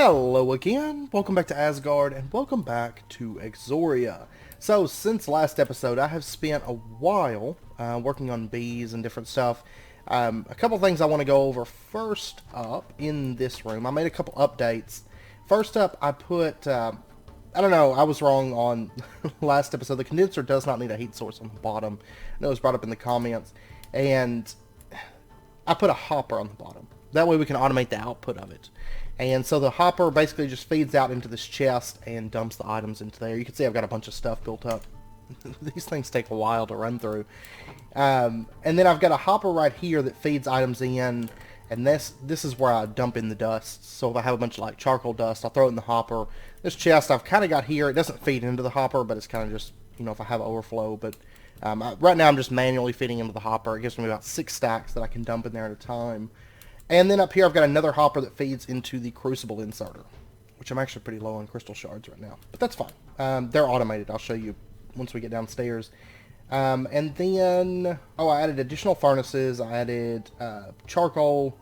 Hello again, welcome back to Asgard, and welcome back to Exoria. So, since last episode, I have spent a while working on bees and different stuff. A couple things I want to go over. First up, in this room, I made a couple updates. First up, I put, I don't know, I was wrong on last episode. The condenser does not need a heat source on the bottom. I know it was brought up in the comments. And I put a hopper on the bottom. That way we can automate the output of it. And so the hopper basically just feeds out into this chest and dumps the items into there. You can see I've got a bunch of stuff built up. These things take a while to run through. And then I've got a hopper right here that feeds items in. And this is where I dump in the dust. So if I have a bunch of like charcoal dust, I'll throw it in the hopper. This chest I've kind of got here. It doesn't feed into the hopper, but it's kind of just, you know, if I have overflow. But right now I'm just manually feeding into the hopper. It gives me about 6 stacks that I can dump in there at a time. And then up here I've got another hopper that feeds into the crucible inserter, which I'm actually pretty low on crystal shards right now. But that's fine. They're automated. I'll show you once we get downstairs. And then, I added additional furnaces. I added charcoal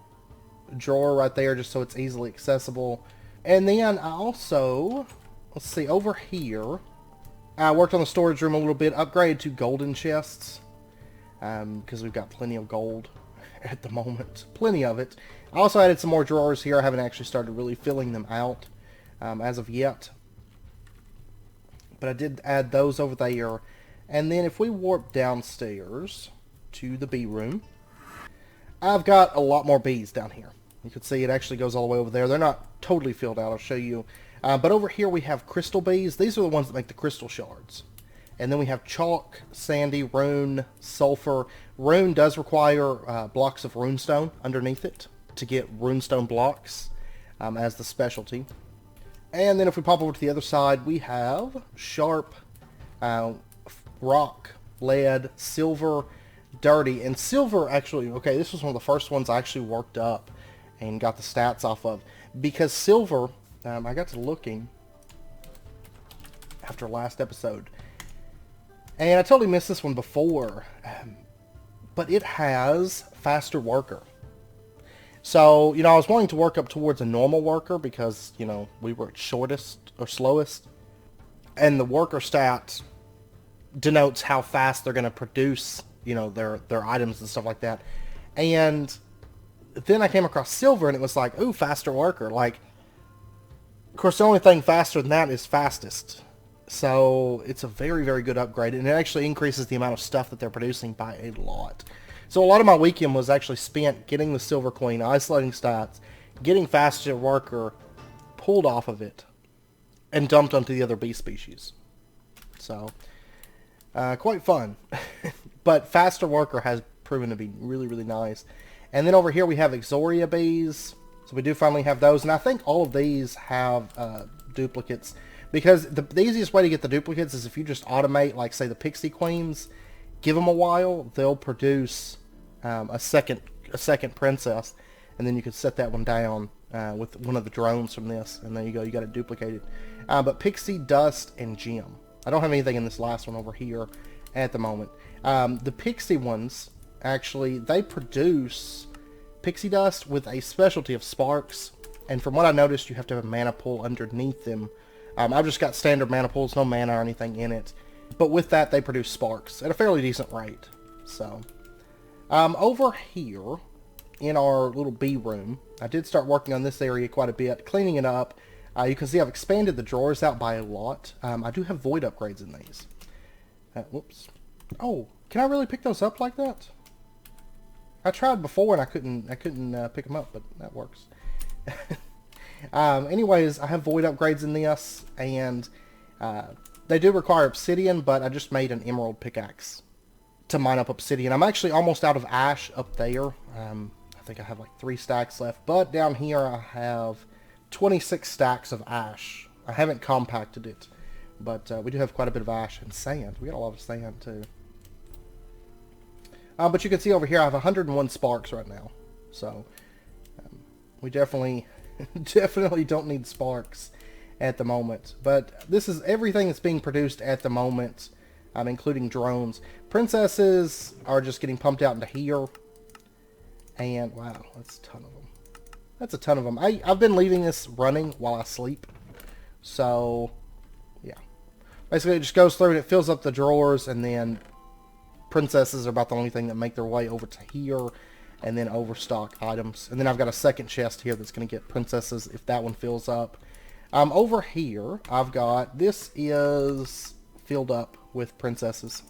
drawer right there just so it's easily accessible. And then I also, let's see, over here, I worked on the storage room a little bit, upgraded to golden chests, because we've got plenty of gold at the moment. Plenty of it. I also added some more drawers here. I haven't actually started really filling them out as of yet. But I did add those over there. And then if we warp downstairs to the bee room, I've got a lot more bees down here. You can see it actually goes all the way over there. They're not totally filled out. I'll show you. But over here we have crystal bees. These are the ones that make the crystal shards. And then we have chalk, sandy, rune, sulfur. Rune does require blocks of runestone underneath it to get runestone blocks as the specialty. And then if we pop over to the other side, we have sharp, rock, lead, silver, dirty. And silver actually, okay, this was one of the first ones I actually worked up and got the stats off of. Because silver, I got to looking after last episode. And I totally missed this one before, but it has faster worker. So, you know, I was wanting to work up towards a normal worker because, you know, we were at shortest or slowest. And the worker stat denotes how fast they're going to produce, you know, their items and stuff like that. And then I came across silver and it was like, ooh, faster worker. Like, of course, the only thing faster than that is fastest. So it's a very, very good upgrade, and it actually increases the amount of stuff that they're producing by a lot. So a lot of my weekend was actually spent getting the Silver Queen, isolating stats, getting faster worker pulled off of it, and dumped onto the other bee species. So, quite fun. But faster worker has proven to be really, really nice. And then over here we have Exoria bees. So we do finally have those, and I think all of these have duplicates. Because the easiest way to get the duplicates is if you just automate, like, say, the Pixie Queens, give them a while, they'll produce a second princess, and then you can set that one down with one of the drones from this, and there you go, you got it duplicated. But Pixie, Dust, and Gem. I don't have anything in this last one over here at the moment. The Pixie ones, actually, they produce Pixie Dust with a specialty of Sparks, and from what I noticed, you have to have a mana pool underneath them. I've just got standard mana pools, no mana or anything in it. But with that, they produce sparks at a fairly decent rate. So, over here in our little bee room, I did start working on this area quite a bit, cleaning it up. You can see I've expanded the drawers out by a lot. I do have void upgrades in these. Whoops. Oh, can I really pick those up like that? I tried before and I couldn't pick them up, but that works. Anyways, I have void upgrades in this, and they do require obsidian, but I just made an emerald pickaxe to mine up obsidian. I'm actually almost out of ash up there. I think I have like 3 stacks left, but down here I have 26 stacks of ash. I haven't compacted it, but we do have quite a bit of ash and sand. We got a lot of sand too. But you can see over here I have 101 sparks right now, so we definitely don't need sparks at the moment. But this is everything that's being produced at the moment, including drones. Princesses are just getting pumped out into here. And wow, that's a ton of them. That's a ton of them. I've been leaving this running while I sleep. So, yeah. Basically, it just goes through and it fills up the drawers, and then princesses are about the only thing that make their way over to here, and then overstock items. And then I've got a second chest here that's going to get princesses if that one fills up. Over here, I've got, this is filled up with princesses.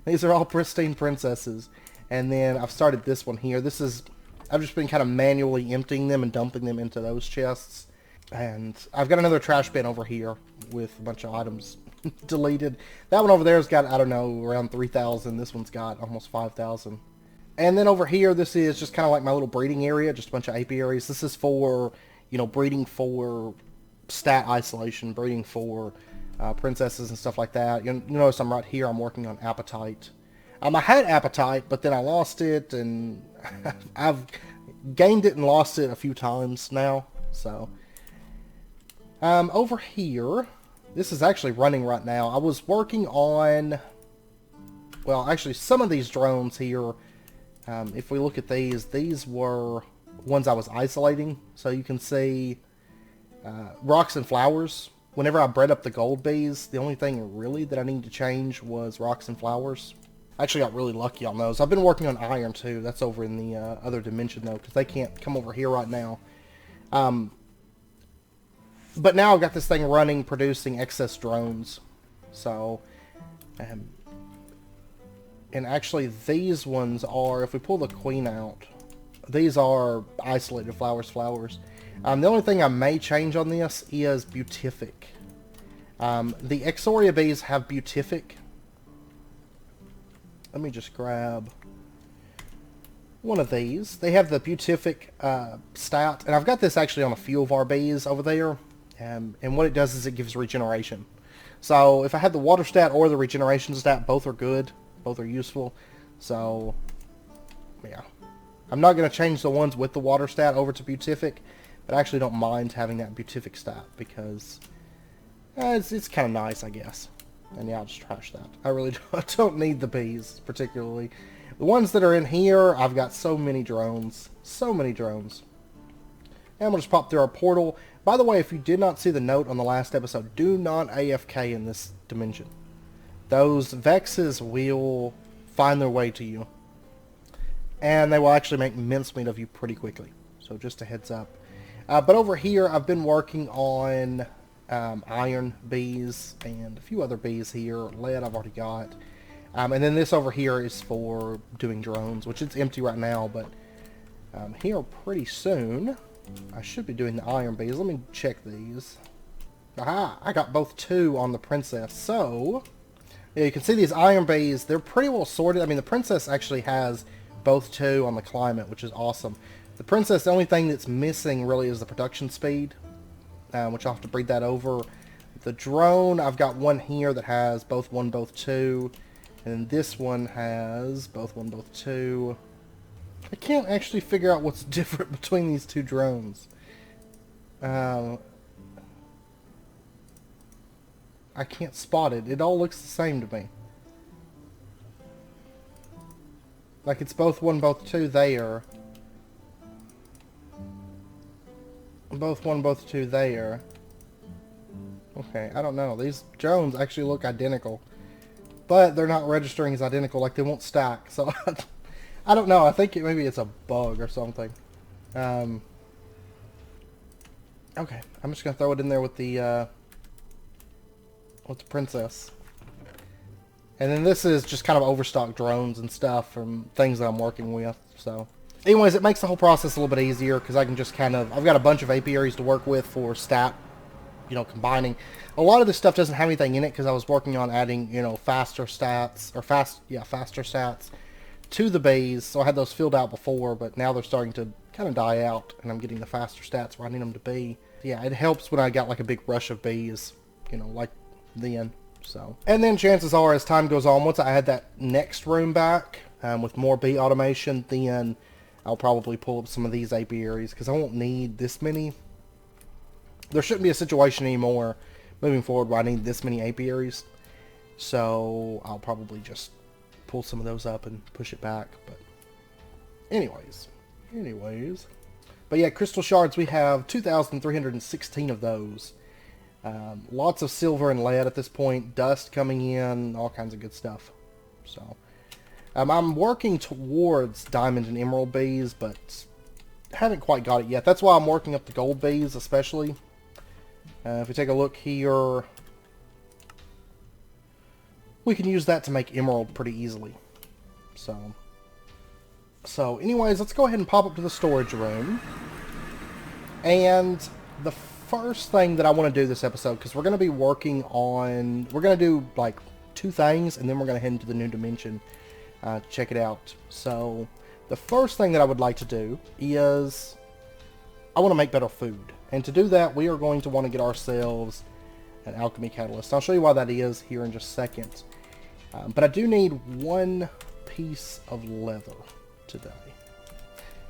These are all pristine princesses. And then I've started this one here. This is, I've just been kind of manually emptying them and dumping them into those chests. And I've got another trash bin over here with a bunch of items deleted. That one over there has got, I don't know, around 3,000. This one's got almost 5,000. And then over here, this is just kind of like my little breeding area, just a bunch of apiaries. This is for, you know, breeding for stat isolation, breeding for princesses and stuff like that. You notice I'm right here, I'm working on appetite. I had appetite, but then I lost it, and I've gained it and lost it a few times now. So, over here, this is actually running right now. I was working on, well, actually, some of these drones here, if we look at these were ones I was isolating. So you can see rocks and flowers. Whenever I bred up the gold bees, the only thing really that I needed to change was rocks and flowers. I actually got really lucky on those. I've been working on iron too. That's over in the other dimension though, because they can't come over here right now. But now I've got this thing running, producing excess drones. So, and actually these ones are, if we pull the queen out, these are isolated flowers. The only thing I may change on this is beatific. The Exoria bees have beatific. Let me just grab one of these. They have the beatific stat, and I've got this actually on a few of our bees over there. And what it does is it gives regeneration. So if I had the water stat or the regeneration stat, both are good. Both are useful. So, yeah. I'm not going to change the ones with the water stat over to beatific, but I actually don't mind having that beatific stat because it's kind of nice, I guess. And yeah, I'll just trash that. I really don't need the bees, particularly. The ones that are in here, I've got so many drones. So many drones. And we'll just pop through our portal. By the way, if you did not see the note on the last episode, do not AFK in this dimension. Those Vexes will find their way to you. And they will actually make mincemeat of you pretty quickly. So just a heads up. But over here, I've been working on iron bees and a few other bees here. Lead I've already got. And then this over here is for doing drones, which it's empty right now. But here pretty soon, I should be doing the iron bees. Let me check these. Aha! I got both 2 on the princess. So, yeah, you can see these iron bees. They're pretty well sorted. I mean, the princess actually has both 2 on the climate, which is awesome. The princess, the only thing that's missing really is the production speed, which I'll have to breed that over. The drone, I've got one here that has both 1, both 2, and this one has both 1, both 2. I can't actually figure out what's different between these 2 drones. I can't spot it. It all looks the same to me. Like it's both 1, both 2 there. Both 1, both 2 there. Okay, I don't know. These drones actually look identical. But they're not registering as identical, like they won't stack. So, I don't know. I think maybe it's a bug or something. Okay, I'm just going to throw it in there with the princess. And then this is just kind of overstock drones and stuff from things that I'm working with. So, anyways, it makes the whole process a little bit easier because I can just kind of, I've got a bunch of apiaries to work with for stat, you know, combining. A lot of this stuff doesn't have anything in it because I was working on adding, you know, faster stats to the bees. So I had those filled out before, but now they're starting to kind of die out and I'm getting the faster stats where I need them to be. Yeah, it helps when I got like a big rush of bees, you know, like then. So, and then chances are as time goes on, once I add that next room back with more bee automation, then I'll probably pull up some of these apiaries because I won't need this many. There shouldn't be a situation anymore moving forward where I need this many apiaries. So I'll probably just pull some of those up and push it back. But anyways. But yeah, crystal shards, we have 2,316 of those. Lots of silver and lead at this point, dust coming in, all kinds of good stuff. So, I'm working towards diamond and emerald bees, but haven't quite got it yet. That's why I'm working up the gold bees, especially. If we take a look here, we can use that to make emerald pretty easily. So anyways, let's go ahead and pop up to the storage room. And the first thing that I want to do this episode, because we're going to be working on, we're going to do like 2 things, and then we're going to head into the new dimension, check it out. So the first thing that I would like to do is I want to make better food. And to do that, we are going to want to get ourselves an Alchemy Catalyst. I'll show you why that is here in just a second. But I do need 1 piece of leather today.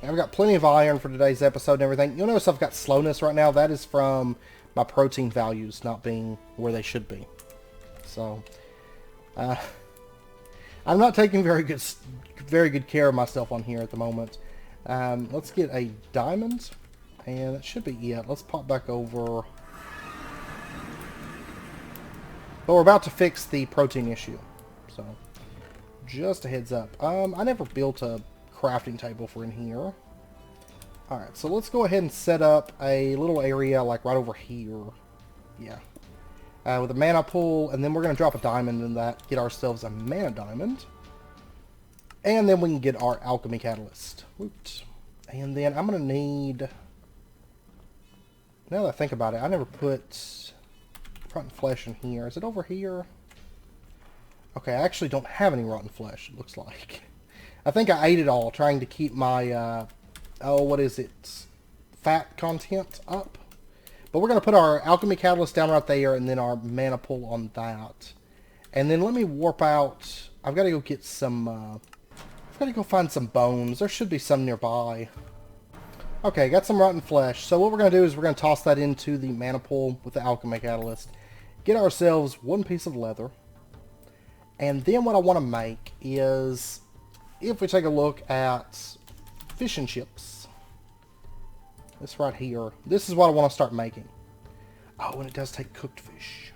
And I've got plenty of iron for today's episode and everything. You'll notice I've got slowness right now. That is from my protein values not being where they should be. So, I'm not taking very good care of myself on here at the moment. Let's get a diamond. And that should be it. Let's pop back over. But we're about to fix the protein issue. So, just a heads up. I never built a crafting table for in here. Alright, so let's go ahead and set up a little area like right over here. Yeah. With a mana pool, and then we're going to drop a diamond in that, get ourselves a mana diamond. And then we can get our Alchemy Catalyst. Oops. And then I'm going to need... Now that I think about it, I never put rotten flesh in here. Is it over here? Okay, I actually don't have any rotten flesh, it looks like. I think I ate it all, trying to keep my, what is it? Fat content up. But we're going to put our Alchemy Catalyst down right there, and then our mana pool on that. And then let me warp out. I've got to go get some, I've got to go find some bones. There should be some nearby. Okay, got some rotten flesh. So what we're going to do is we're going to toss that into the mana pool with the Alchemy Catalyst. Get ourselves 1 piece of leather. And then what I want to make is, if we take a look at fish and chips. This right here. This is what I want to start making. Oh, and it does take cooked fish.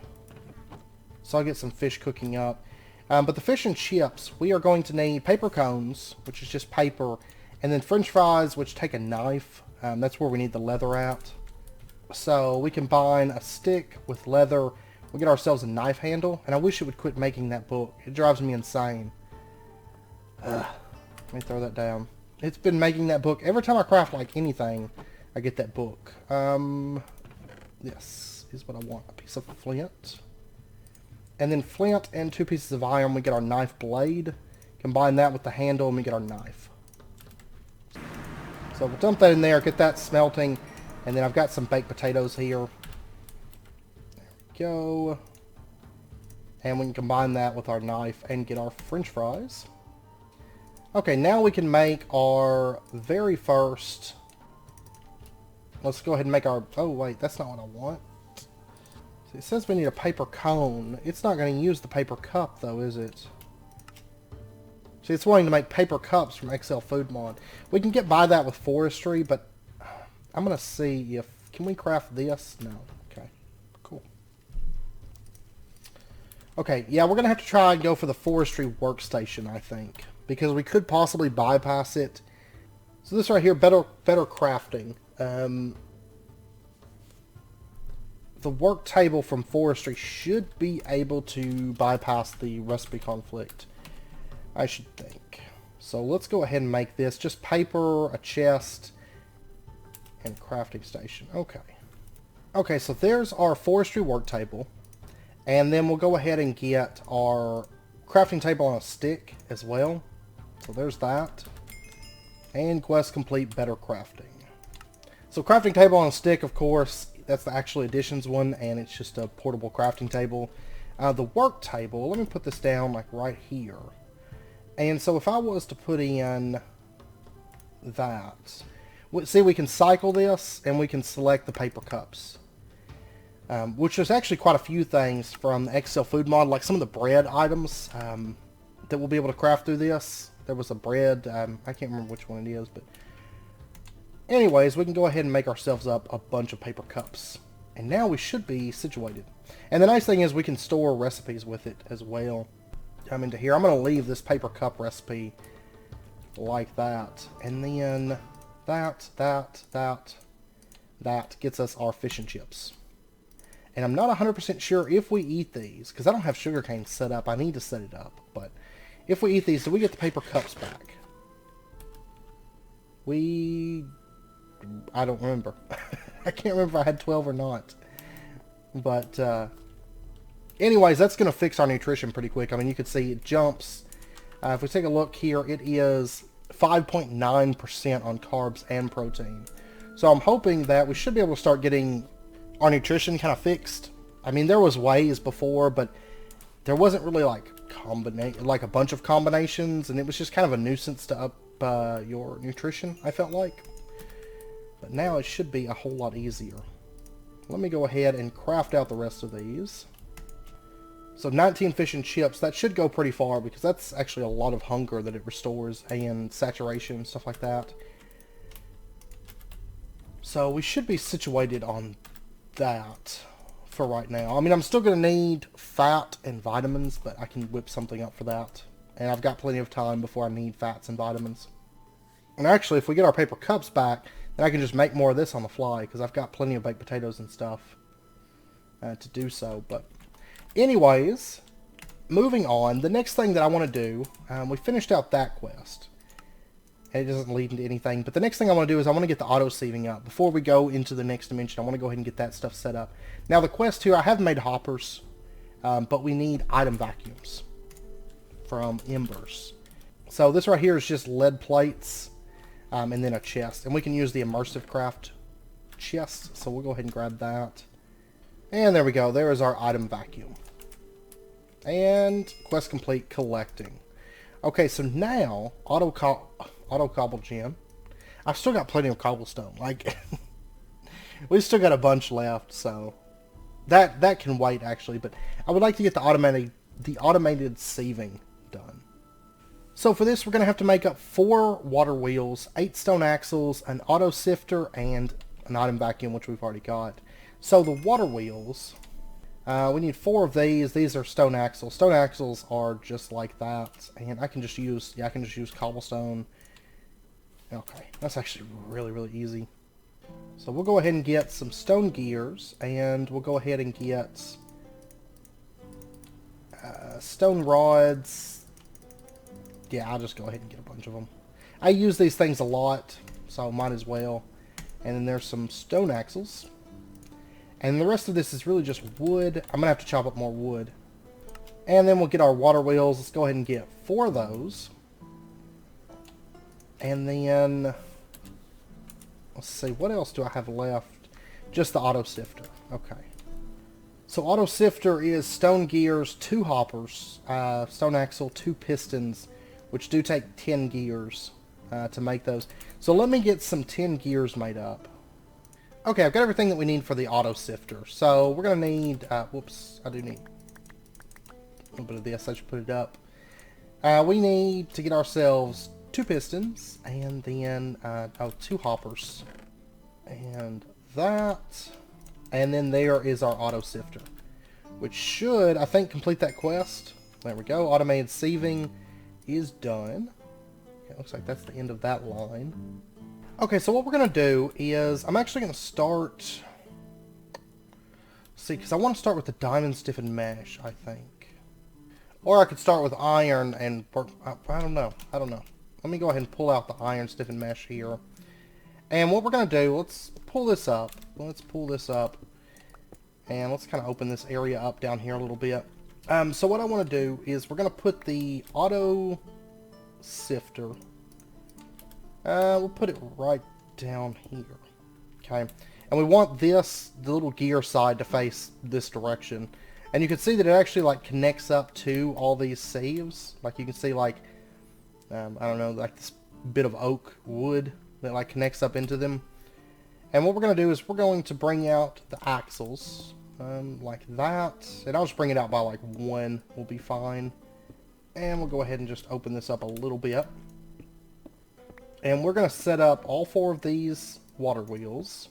So I'll get some fish cooking up. But the fish and chips, we are going to need paper cones, which is just paper. And then french fries, which take a knife. That's where we need the leather at. So we combine a stick with leather. We get ourselves a knife handle. And I wish it would quit making that book. It drives me insane. Let me throw that down. It's been making that book. Every time I craft like anything, I get that book. This is what I want. A piece of flint. And then flint and 2 pieces of iron. We get our knife blade. Combine that with the handle and we get our knife. So we'll dump that in there, get that smelting, and then I've got some baked potatoes here. There we go. And we can combine that with our knife and get our french fries. Okay, now we can make our very first... Let's go ahead and make our... Oh, wait, that's not what I want. See, it says we need a paper cone. It's not going to use the paper cup, though, is it? See, it's wanting to make paper cups from XL Food Mod. We can get by that with forestry, but I'm going to see if... Can we craft this? No. Okay. Cool. Okay, yeah, we're going to have to try and go for the forestry workstation, I think. Because we could possibly bypass it. So this right here, better crafting. The work table from forestry should be able to bypass the recipe conflict. I should think. So let's go ahead and make this. Just paper, a chest, and crafting station. Okay. Okay, so there's our forestry work table. And then we'll go ahead and get our crafting table on a stick as well. So there's that. And quest complete, better crafting. So crafting table on a stick, of course, that's the actual additions one, and it's just a portable crafting table. The work table, let me put this down like right here. And so if I was to put in that, see, we can cycle this and we can select the paper cups. Which is actually quite a few things from the XL Food Mod, like some of the bread items that we'll be able to craft through this. There was a bread, I can't remember which one it is, but Anyways, we can go ahead and make ourselves up a bunch of paper cups. And now we should be situated. And the nice thing is we can store recipes with it as well. Come into here. I'm going to leave this paper cup recipe like that. And then that gets us our fish and chips. And I'm not 100% sure if we eat these, because I don't have sugarcane set up. I need to set it up. But if we eat these, do we get the paper cups back? I don't remember. I can't remember if I had 12 or not. But, anyways, that's going to fix our nutrition pretty quick. I mean, you can see it jumps. If we take a look here, it is 5.9% on carbs and protein. So I'm hoping that we should be able to start getting our nutrition kind of fixed. I mean, there was ways before, but there wasn't really like a bunch of combinations, and it was just kind of a nuisance to up your nutrition, I felt like. But now it should be a whole lot easier. Let me go ahead and craft out the rest of these. So 19 fish and chips, that should go pretty far, because that's actually a lot of hunger that it restores, and saturation and stuff like that. So we should be situated on that for right now. I mean, I'm still going to need fat and vitamins, but I can whip something up for that. And I've got plenty of time before I need fats and vitamins. And actually, if we get our paper cups back, then I can just make more of this on the fly, because I've got plenty of baked potatoes and stuff to do so. But anyways, moving on, the next thing that I want to do, we finished out that quest. And it doesn't lead into anything, but the next thing I want to do is I want to get the auto sieving up. Before we go into the next dimension, I want to go ahead and get that stuff set up. Now the quest here, I have made hoppers, but we need item vacuums from embers. So this right here is just lead plates, and then a chest. And we can use the immersive craft chest, so we'll go ahead and grab that. And there we go, there is our item vacuum. And quest complete, collecting. Okay, so now, auto cobble gem. I've still got plenty of cobblestone. Like, we've still got a bunch left, so that can wait actually. But I would like to get the automated sieving done. So for this, we're gonna have to make up 4 water wheels, 8 stone axles, an auto sifter, and an item vacuum, which we've already got. So the water wheels, we need 4 of these. These are stone axles. Stone axles are just like that, and I can just use cobblestone. Okay, that's actually really easy. So we'll go ahead and get some stone gears, and we'll go ahead and get stone rods. Yeah, I'll just go ahead and get a bunch of them. I use these things a lot, so might as well. And then there's some stone axles. And the rest of this is really just wood. I'm going to have to chop up more wood. And then we'll get our water wheels. Let's go ahead and get 4 of those. And then, let's see, what else do I have left? Just the auto sifter. Okay. So auto sifter is stone gears, 2 hoppers, stone axle, 2 pistons, which do take 10 gears to make those. So let me get some 10 gears made up. Okay, I've got everything that we need for the auto sifter. So we're going to need, whoops, I do need a little bit of this. I should put it up. We need to get ourselves 2 pistons, and then 2 hoppers, and that, and then there is our auto sifter, which should, I think, complete that quest. There we go. Automated sieving is done. Okay, looks like that's the end of that line. Okay, so what we're going to do is, I'm actually going to start, see, because I want to start with the diamond stiffened mesh, I think. Or I could start with iron and work, I don't know. Let me go ahead and pull out the iron stiffened mesh here. And what we're going to do, let's pull this up. And let's kind of open this area up down here a little bit. So what I want to do is we're going to put the auto sifter. We'll put it right down here. Okay. And we want this, the little gear side, to face this direction. And you can see that it actually like connects up to all these sieves. Like you can see like, I don't know, like this bit of oak wood that like connects up into them. And what we're going to do is we're going to bring out the axles like that. And I'll just bring it out by like 1 will be fine. And we'll go ahead and just open this up a little bit. And we're going to set up all 4 of these water wheels.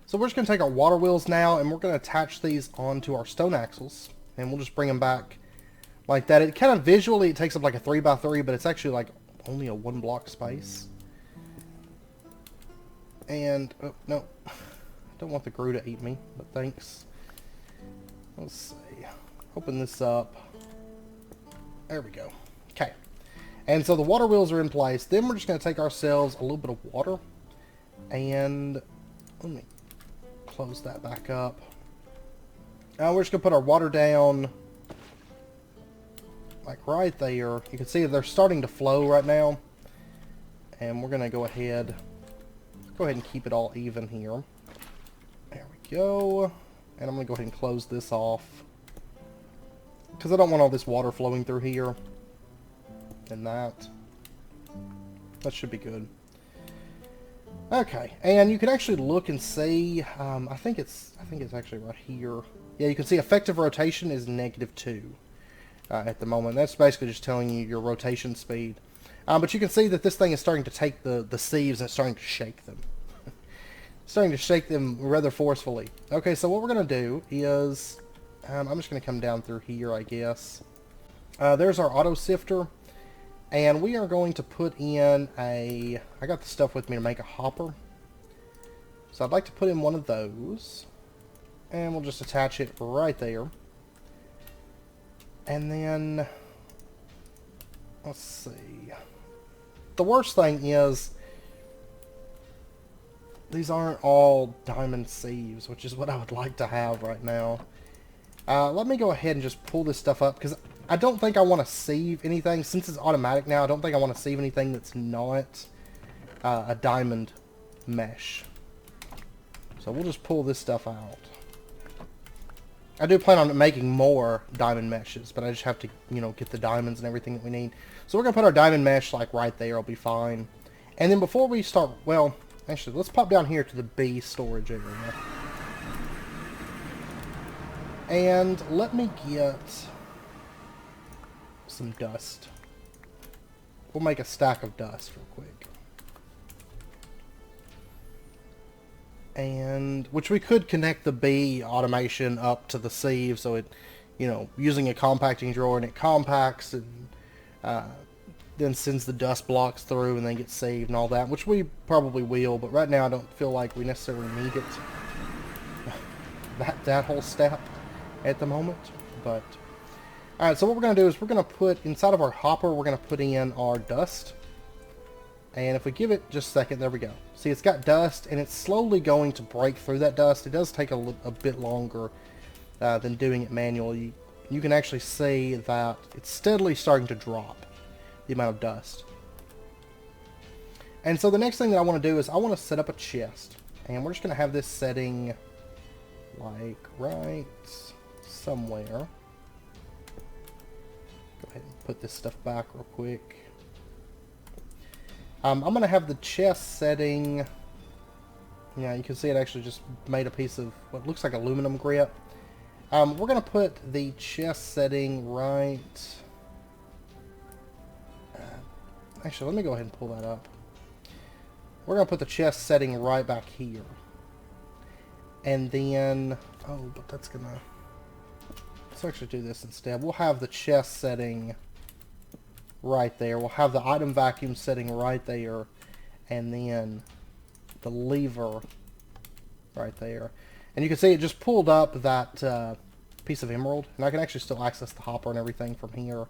So we're just going to take our water wheels now, and we're going to attach these onto our stone axles. And we'll just bring them back like that. It kind of visually, it takes up like a 3x3, but it's actually like only a 1 block space. And, oh, no. I don't want the Gru to eat me, but thanks. Let's see. Open this up. There we go. Okay. And so the water wheels are in place. Then we're just going to take ourselves a little bit of water. And let me close that back up. Now we're just going to put our water down like right there. You can see they're starting to flow right now. And we're going to go ahead and keep it all even here. There we go. And I'm going to go ahead and close this off, because I don't want all this water flowing through here. And that should be good. Okay, and you can actually look and see. I think it's actually right here. Yeah, you can see effective rotation is -2 at the moment. That's basically just telling you your rotation speed. But you can see that this thing is starting to take the sieves and it's starting to shake them. Starting to shake them rather forcefully. Okay, so what we're going to do is, I'm just going to come down through here, I guess. There's our auto sifter, and we are going to put in I got the stuff with me to make a hopper. So I'd like to put in one of those, and we'll just attach it right there. And then, let's see. The worst thing is, these aren't all diamond sieves, which is what I would like to have right now. Let me go ahead and just pull this stuff up, because I don't think I want to sieve anything. Since it's automatic now, I don't think I want to sieve anything that's not a diamond mesh. So we'll just pull this stuff out. I do plan on making more diamond meshes, but I just have to, you know, get the diamonds and everything that we need. So we're going to put our diamond mesh like right there. It'll be fine. And then before we start, well, actually, let's pop down here to the bee storage area. And let me get some dust. We'll make a stack of dust real quick. And, which we could connect the bee automation up to the sieve, so it, you know, using a compacting drawer, and it compacts and then sends the dust blocks through and then gets saved and all that, which we probably will, but right now I don't feel like we necessarily need it. that whole step at the moment. But alright, so what we're going to do is we're going to put inside of our hopper, we're going to put in our dust. And if we give it just a second, there we go. See, it's got dust, and it's slowly going to break through that dust. It does take a bit longer than doing it manually. You can actually see that it's steadily starting to drop, the amount of dust. And so the next thing that I want to do is I want to set up a chest. And we're just going to have this setting like right somewhere. Go ahead and put this stuff back real quick. I'm going to have the chest setting, yeah, you can see it actually just made a piece of what looks like aluminum grip. We're going to put the chest setting right, actually let me go ahead and pull that up. We're going to put the chest setting right back here. And then, oh, but that's going to, let's actually do this instead. We'll have the chest setting right there. We'll have the item vacuum setting right there, and then the lever right there. And you can see it just pulled up that piece of emerald, and I can actually still access the hopper and everything from here.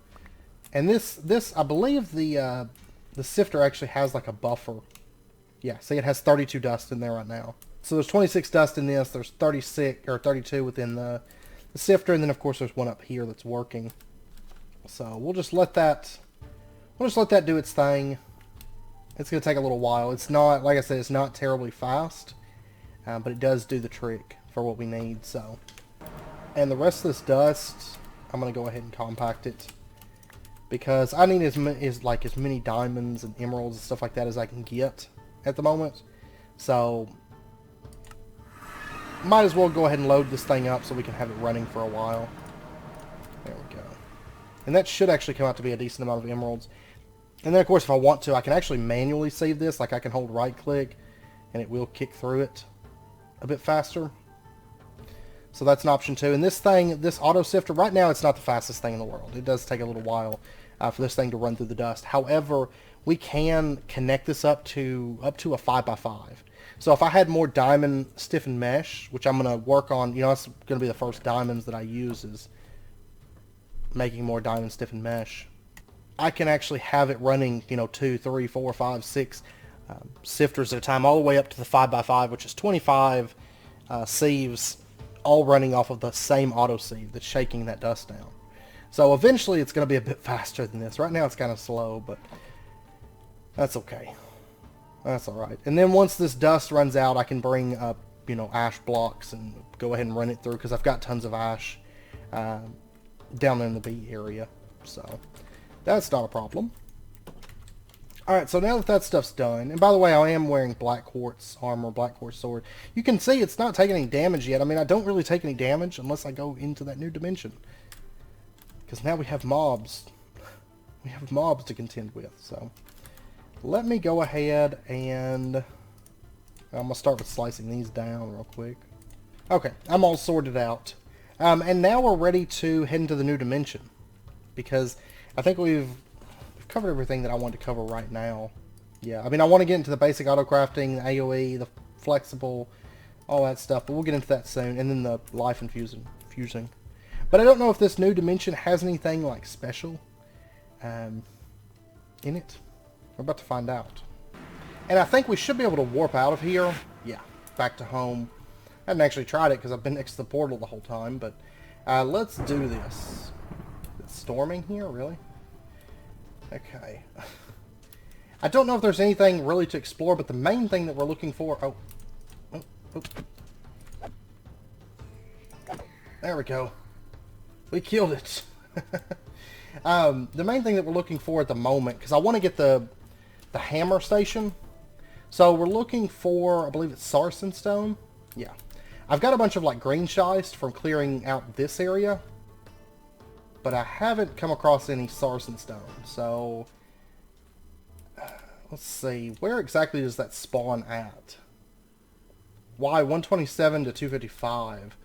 And this I believe the sifter actually has like a buffer. Yeah, see, it has 32 dust in there right now. So there's 26 dust in this. There's 36 or 32 within the sifter, and then of course there's one up here that's working. So we'll just let that. We'll just let that do its thing. It's going to take a little while. It's not, like I said, it's not terribly fast, but it does do the trick for what we need. So, and the rest of this dust, I'm going to go ahead and compact it, because I need as many diamonds and emeralds and stuff like that as I can get at the moment. So, might as well go ahead and load this thing up so we can have it running for a while. There we go. And that should actually come out to be a decent amount of emeralds. And then, of course, if I want to, I can actually manually sieve this. Like, I can hold right-click, and it will kick through it a bit faster. So that's an option, too. And this thing, this auto-sifter, right now, it's not the fastest thing in the world. It does take a little while for this thing to run through the dust. However, we can connect this up to a 5x5. So if I had more diamond stiffened mesh, which I'm going to work on, you know, that's going to be the first diamonds that I use, is making more diamond stiffened mesh. I can actually have it running, you know, 2, 3, 4, 5, 6 sifters at a time, all the way up to the 5x5, which is 25 sieves, all running off of the same auto sieve that's shaking that dust down. So eventually it's going to be a bit faster than this. Right now it's kind of slow, but that's okay. That's alright. And then once this dust runs out, I can bring up, you know, ash blocks and go ahead and run it through, because I've got tons of ash down in the B area. So that's not a problem. Alright, so now that that stuff's done, and by the way, I am wearing black quartz armor, black quartz sword. You can see it's not taking any damage yet. I mean, I don't really take any damage unless I go into that new dimension. Because now we have mobs. We have mobs to contend with, so let me go ahead and I'm going to start with slicing these down real quick. Okay, I'm all sorted out. And now we're ready to head into the new dimension, because I think we've covered everything that I want to cover right now. Yeah, I mean, I want to get into the basic auto crafting, the AoE, the flexible, all that stuff, but we'll get into that soon, and then the life infusing. But I don't know if this new dimension has anything like special in it. We're about to find out. And I think we should be able to warp out of here. Yeah, back to home. I haven't actually tried it because I've been next to the portal the whole time, but let's do this. It's storming here, really? Okay. I don't know if there's anything really to explore, but the main thing that we're looking for... Oh. There we go. We killed it. The main thing that we're looking for at the moment, because I want to get the hammer station. So we're looking for, I believe it's Sarsen Stone. Yeah. I've got a bunch of like green schist from clearing out this area, but I haven't come across any Sarsen Stone. So let's see, where exactly does that spawn at? Y127 to 255,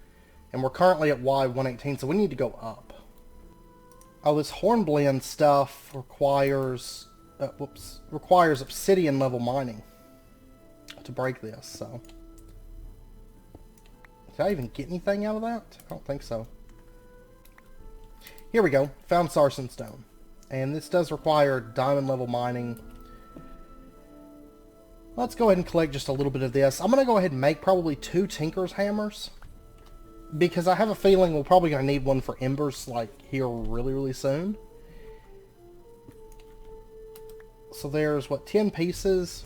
and we're currently at Y118, so we need to go up. Oh, this hornblende stuff requires obsidian level mining to break this, so... Did I even get anything out of that? I don't think so. Here we go. Found Sarsen Stone. And this does require diamond level mining. Let's go ahead and collect just a little bit of this. I'm going to go ahead and make probably 2 Tinker's Hammers, because I have a feeling we're probably going to need one for embers, like, here really, really soon. So there's, what, 10 pieces?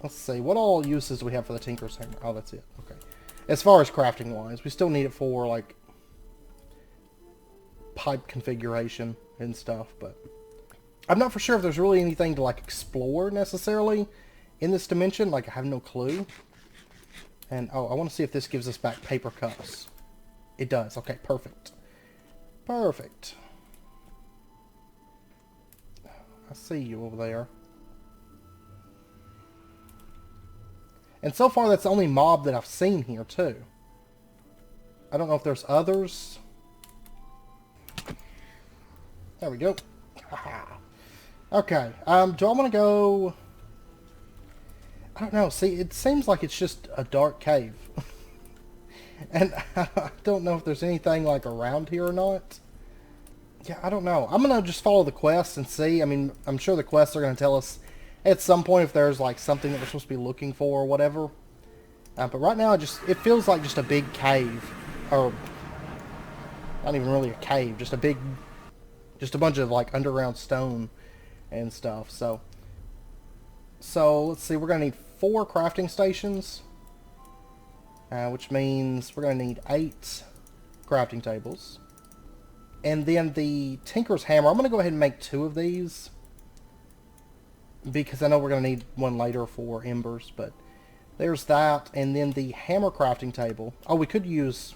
Let's see, what all uses do we have for the Tinker's Hammer? Oh, that's it, okay. As far as crafting-wise, we still need it for, like, pipe configuration and stuff, but I'm not for sure if there's really anything to, like, explore, necessarily, in this dimension. Like, I have no clue. And, oh, I want to see if this gives us back paper cups. It does. Okay, perfect. Perfect. I see you over there. And so far, that's the only mob that I've seen here, too. I don't know if there's others. There we go. Okay. Do I want to go... I don't know. See, it seems like it's just a dark cave. And I don't know if there's anything, like, around here or not. Yeah, I don't know. I'm going to just follow the quests and see. I mean, I'm sure the quests are going to tell us at some point if there's, like, something that we're supposed to be looking for or whatever. But right now, it feels like just a big cave. Or, not even really a cave. Just a bunch of, like, underground stone and stuff. So let's see. We're going to need 4 crafting stations. Which means we're going to need 8 crafting tables. And then the Tinker's Hammer, I'm going to go ahead and make 2 of these, because I know we're going to need one later for embers, but there's that. And then the hammer crafting table. Oh, we could use...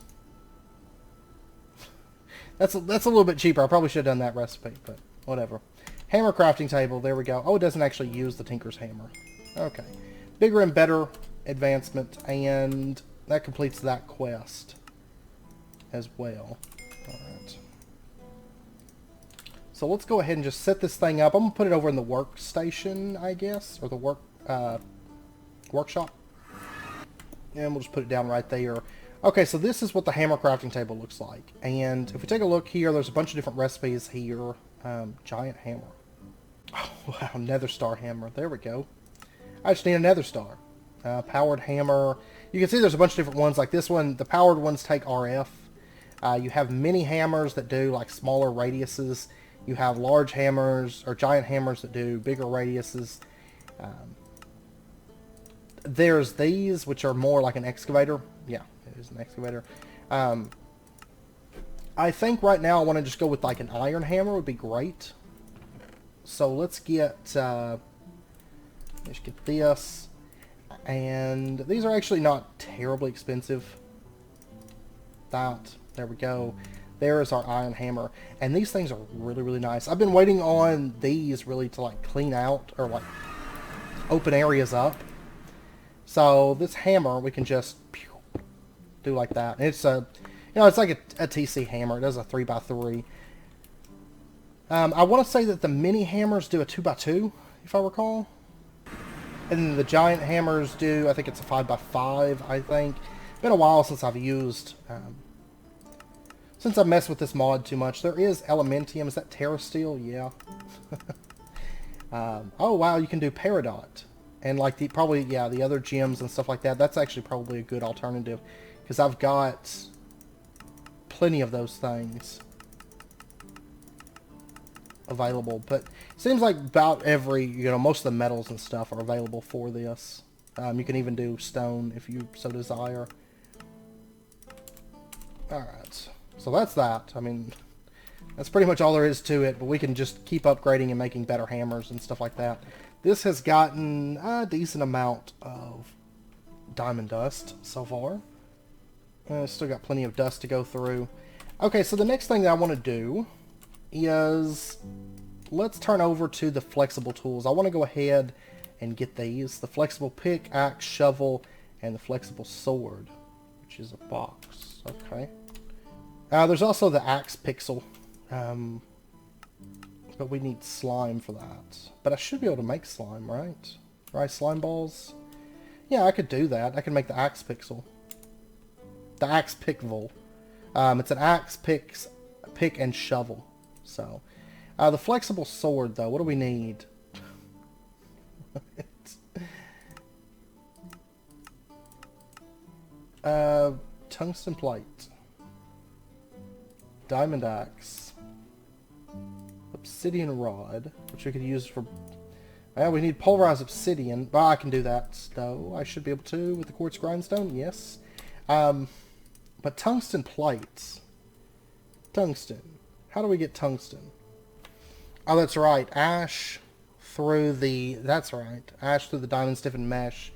That's a little bit cheaper. I probably should have done that recipe, but Whatever. Hammer crafting table. There we go. Oh, it doesn't actually use the Tinker's Hammer. Okay. Bigger and better advancement. And that completes that quest as well. Alright. So let's go ahead and just set this thing up. I'm going to put it over in the workstation, I guess. Or the workshop. And we'll just put it down right there. Okay, so this is what the hammer crafting table looks like. And if we take a look here, there's a bunch of different recipes here. Giant hammer. Oh, wow, nether star hammer. There we go. I just need a nether star. Powered hammer. You can see there's a bunch of different ones. Like this one, the powered ones take RF. You have mini hammers that do like smaller radiuses. You have large hammers, or giant hammers that do bigger radiuses. There's these, which are more like an excavator. Yeah, it is an excavator. I think right now I want to just go with like an iron hammer would be great. So let's get, let's get this. And these are actually not terribly expensive. There we go. There is our iron hammer. And these things are really, really nice. I've been waiting on these really to like clean out or like open areas up. So this hammer, we can just do like that. And it's a, you know, it's like a TC hammer. It does a 3x3. I want to say that the mini hammers do a 2x2, if I recall. And then the giant hammers do, I think it's a 5x5, I think. Been a while since I've used, since I've messed with this mod too much. There is Elementium. Is that Terra Steel? Yeah. Oh, wow, you can do Peridot. And like the, probably, yeah, the other gems and stuff like that. That's actually probably a good alternative. Because I've got plenty of those things available. But it seems like about every, you know, most of the metals and stuff are available for this. You can even do stone if you so desire. Alright. So that's that. I mean, that's pretty much all there is to it. But we can just keep upgrading and making better hammers and stuff like that. This has gotten a decent amount of diamond dust so far. Still got plenty of dust to go through. Okay, so the next thing that I want to do is let's turn over to the flexible tools. I want to go ahead and get these. The flexible pick, axe, shovel, and the flexible sword, which is a box. Okay. There's also the axe pixel. But we need slime for that. But I should be able to make slime, right? Right, slime balls? Yeah, I could do that. I can make the axe pixel. The axe pickvol. It's an axe, pick, and shovel. So, the flexible sword, though, what do we need? Tungsten plate. Diamond axe. Obsidian rod, which we could use for... Well, we need pulverized obsidian. But I can do that, though. I should be able to with the quartz grindstone, yes. But tungsten plates. Tungsten. How do we get tungsten? Oh, that's right. Ash through the... That's right. Ash through the diamond stiffened mesh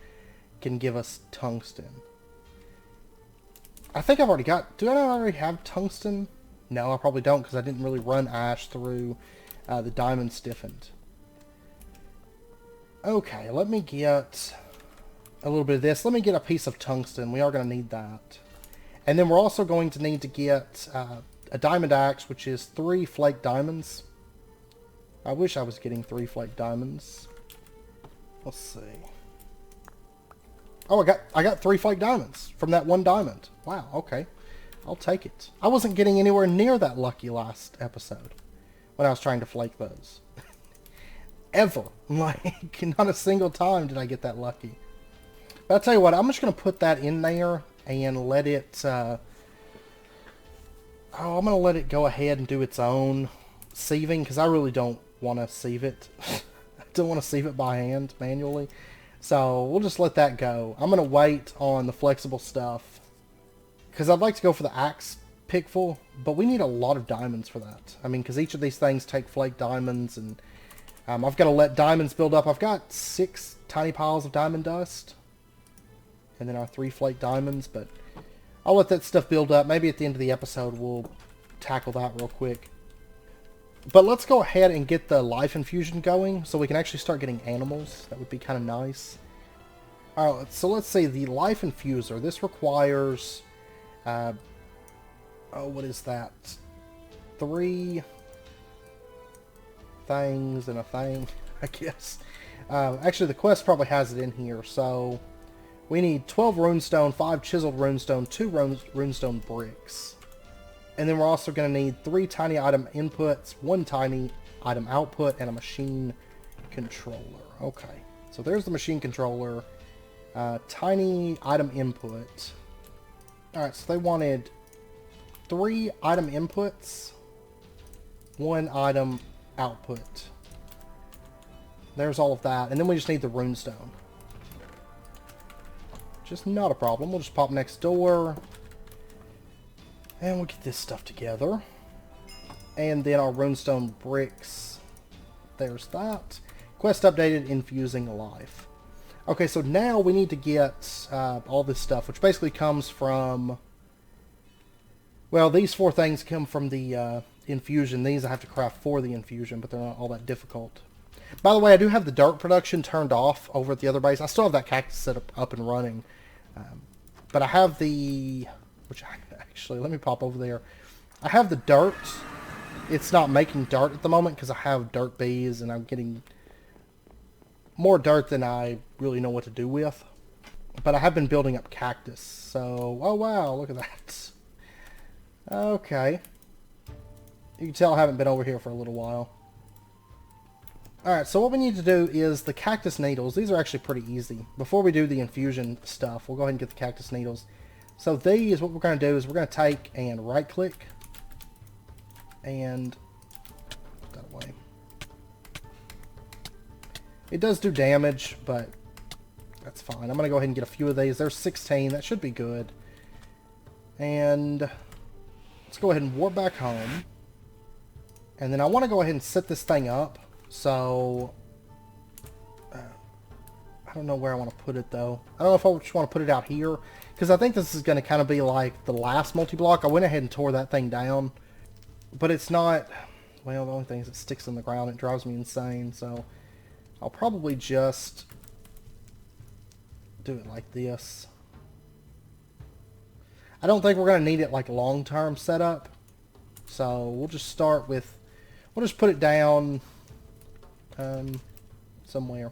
can give us tungsten. I think I've already got... Do I not already have tungsten? No, I probably don't because I didn't really run ash through the diamond stiffened. Okay, let me get a little bit of this. Let me get a piece of tungsten. We are going to need that. And then we're also going to need to get a diamond axe, which is 3 flake diamonds. I wish I was getting 3 flake diamonds. Let's see. Oh, I got 3 flake diamonds from that 1 diamond. Wow, okay. I'll take it. I wasn't getting anywhere near that lucky last episode when I was trying to flake those. Ever. Like, not a single time did I get that lucky. But I'll tell you what, I'm just going to put that in there and let it... I'm going to let it go ahead and do its own sieving, because I really don't want to sieve it. I don't want to sieve it by hand, manually. So, we'll just let that go. I'm going to wait on the flexible stuff, because I'd like to go for the axe pickful, but we need a lot of diamonds for that. I mean, because each of these things take flake diamonds, and I've got to let diamonds build up. I've got 6 tiny piles of diamond dust, and then our 3 flake diamonds, but I'll let that stuff build up. Maybe at the end of the episode we'll tackle that real quick. But let's go ahead and get the life infusion going so we can actually start getting animals. That would be kind of nice. Alright, so let's see. The life infuser. This requires... oh, what is that? 3 things and a thing, I guess. Actually, the quest probably has it in here, so... We need 12 runestone, 5 chiseled runestone, 2 runestone bricks. And then we're also going to need 3 tiny item inputs, 1 tiny item output, and a machine controller. Okay, so there's the machine controller. Tiny item input. Alright, so they wanted 3 item inputs, 1 item output. There's all of that. And then we just need the runestone. Just not a problem. We'll just pop next door. And we'll get this stuff together. And then our runestone bricks. There's that. Quest updated, infusing life. Okay, so now we need to get all this stuff, which basically comes from... Well, these 4 things come from the infusion. These I have to craft for the infusion, but they're not all that difficult. By the way, I do have the dirt production turned off over at the other base. I still have that cactus set up and running. But I have the... Which actually, let me pop over there. I have the dirt. It's not making dirt at the moment because I have dirt bees and I'm getting more dirt than I really know what to do with. But I have been building up cactus. So, oh wow, look at that. Okay. You can tell I haven't been over here for a little while. Alright, so what we need to do is the Cactus Needles. These are actually pretty easy. Before we do the infusion stuff, we'll go ahead and get the Cactus Needles. So these, what we're going to do is we're going to take and right-click. And... put that away. It does do damage, but that's fine. I'm going to go ahead and get a few of these. There's 16. That should be good. And let's go ahead and warp back home. And then I want to go ahead and set this thing up. So, I don't know where I want to put it, though. I don't know if I just want to put it out here. Because I think this is going to kind of be like the last multi-block. I went ahead and tore that thing down. But it's not... Well, the only thing is it sticks in the ground. It drives me insane. So, I'll probably just do it like this. I don't think we're going to need it like long-term setup. So, we'll just start with... We'll just put it down... somewhere.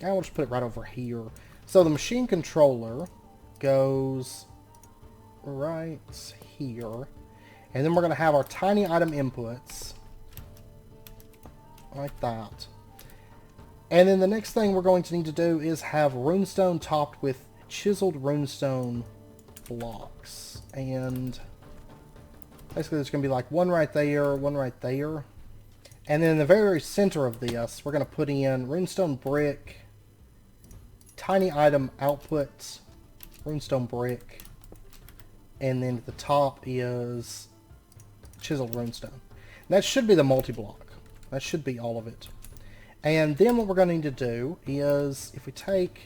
And we'll just put it right over here. So the machine controller goes right here. And then we're going to have our tiny item inputs. Like that. And then the next thing we're going to need to do is have runestone topped with chiseled runestone blocks. And basically there's going to be like one right there, one right there. And then in the very center of this, we're going to put in runestone brick, tiny item outputs, runestone brick, and then at the top is chiseled runestone. That should be the multi-block. That should be all of it. And then what we're going to need to do is, if we take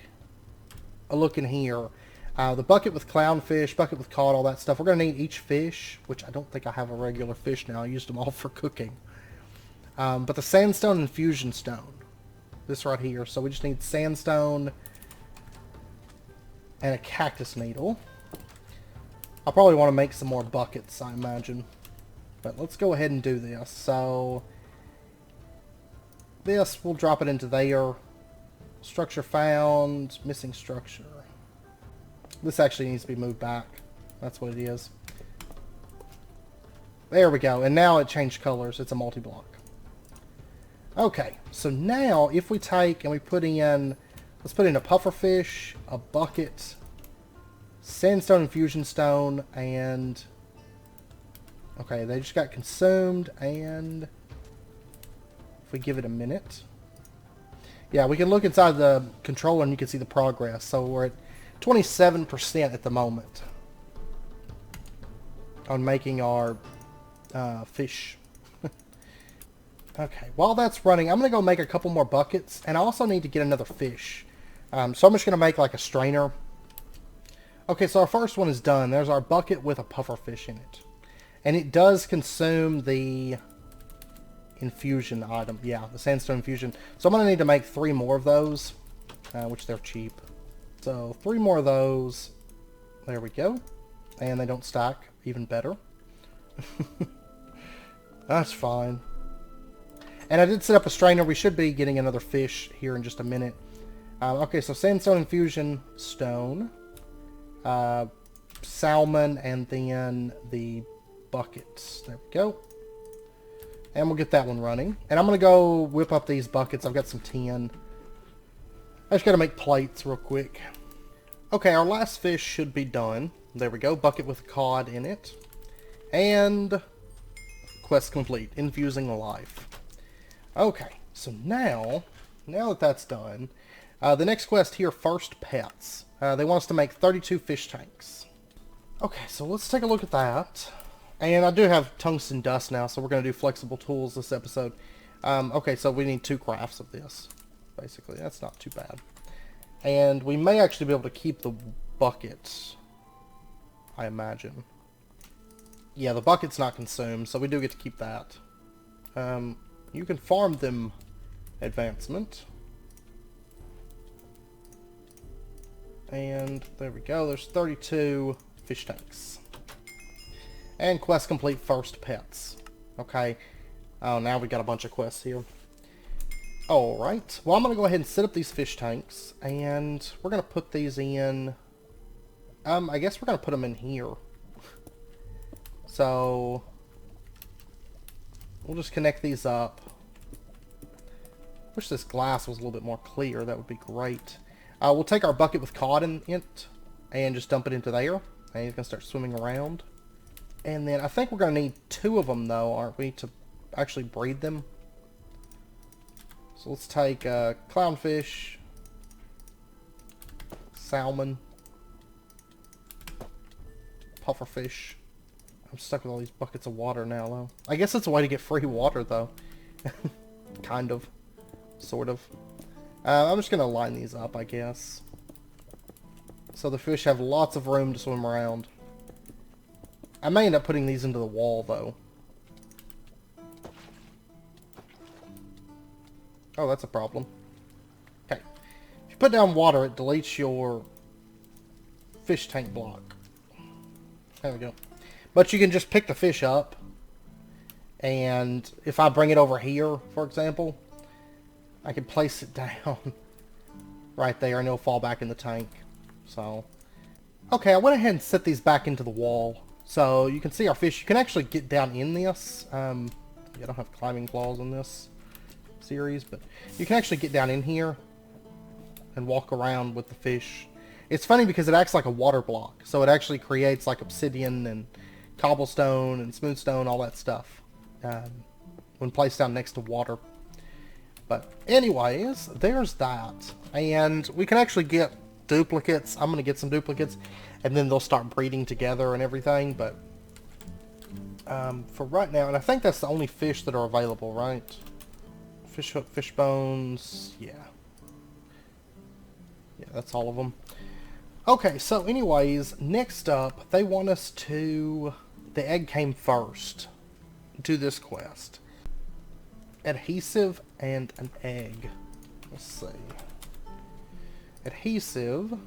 a look in here, the bucket with clownfish, bucket with cod, all that stuff, we're going to need each fish, which I don't think I have a regular fish now. I used them all for cooking. But the Sandstone Infusion Stone. This right here. So we just need Sandstone and a Cactus Needle. I'll probably want to make some more buckets, I imagine. But let's go ahead and do this. So this, we'll drop it into there. Structure found. Missing structure. This actually needs to be moved back. That's what it is. There we go. And now it changed colors. It's a multi-block. Okay, so now if we take and we put in, let's put in a pufferfish, a bucket, sandstone infusion stone, and okay, they just got consumed. And if we give it a minute, yeah, we can look inside the controller and you can see the progress. So we're at 27% at the moment on making our fish. Okay, while that's running, I'm going to go make a couple more buckets, and I also need to get another fish. So I'm just going to make like a strainer. Okay, so our first one is done. There's our bucket with a pufferfish in it. And it does consume the infusion item. Yeah, the Sandstone infusion. So I'm going to need to make 3 more of those, which they're cheap. So 3 more of those. There we go. And they don't stack. Even better. That's fine. And I did set up a strainer. We should be getting another fish here in just a minute. Okay, so Sandstone Infusion Stone. Salmon, and then the buckets. There we go. And we'll get that one running. And I'm going to go whip up these buckets. I've got some tin. I just got to make plates real quick. Okay, our last fish should be done. There we go. Bucket with cod in it. And quest complete. Infusing life. Okay, so now that that's done, the next quest here, first pets. They want us to make 32 fish tanks. Okay, so let's take a look at that. And I do have tungsten dust now, so we're going to do flexible tools this episode. Okay, so we need 2 crafts of this, basically. That's not too bad. And we may actually be able to keep the buckets, I imagine. Yeah, the bucket's not consumed, so we do get to keep that. You can farm them advancement. And there we go, there's 32 fish tanks. And quest complete first pets. Okay. Oh, now we got a bunch of quests here. Alright. Well, I'm going to go ahead and set up these fish tanks. And we're going to put these in... I guess we're going to put them in here. So... we'll just connect these up. Wish this glass was a little bit more clear. That would be great. We'll take our bucket with cod in it. And just dump it into there. And he's going to start swimming around. And then I think we're going to need 2 of them, though, aren't we, to actually breed them? So let's take clownfish, salmon, pufferfish. I'm stuck with all these buckets of water now, though. I guess it's a way to get free water, though. Kind of. Sort of. I'm just going to line these up, I guess. So the fish have lots of room to swim around. I may end up putting these into the wall, though. Oh, that's a problem. Okay. If you put down water, it deletes your fish tank block. There we go. But you can just pick the fish up. And if I bring it over here, for example, I can place it down right there and it'll fall back in the tank. So, okay, I went ahead and set these back into the wall. So you can see our fish. You can actually get down in this. I don't have climbing claws in this series, but you can actually get down in here and walk around with the fish. It's funny because it acts like a water block. So it actually creates like obsidian and cobblestone and smooth stone, all that stuff, when placed down next to water. But anyways, there's that. And we can actually get duplicates. I'm going to get some duplicates. And then they'll start breeding together and everything. But for right now, and I think that's the only fish that are available, right? Fish hook, fish bones, yeah. Yeah, that's all of them. Okay, so anyways, next up, they want us to... the egg came first. Do this quest. Adhesive and an egg. Let's see. Adhesive.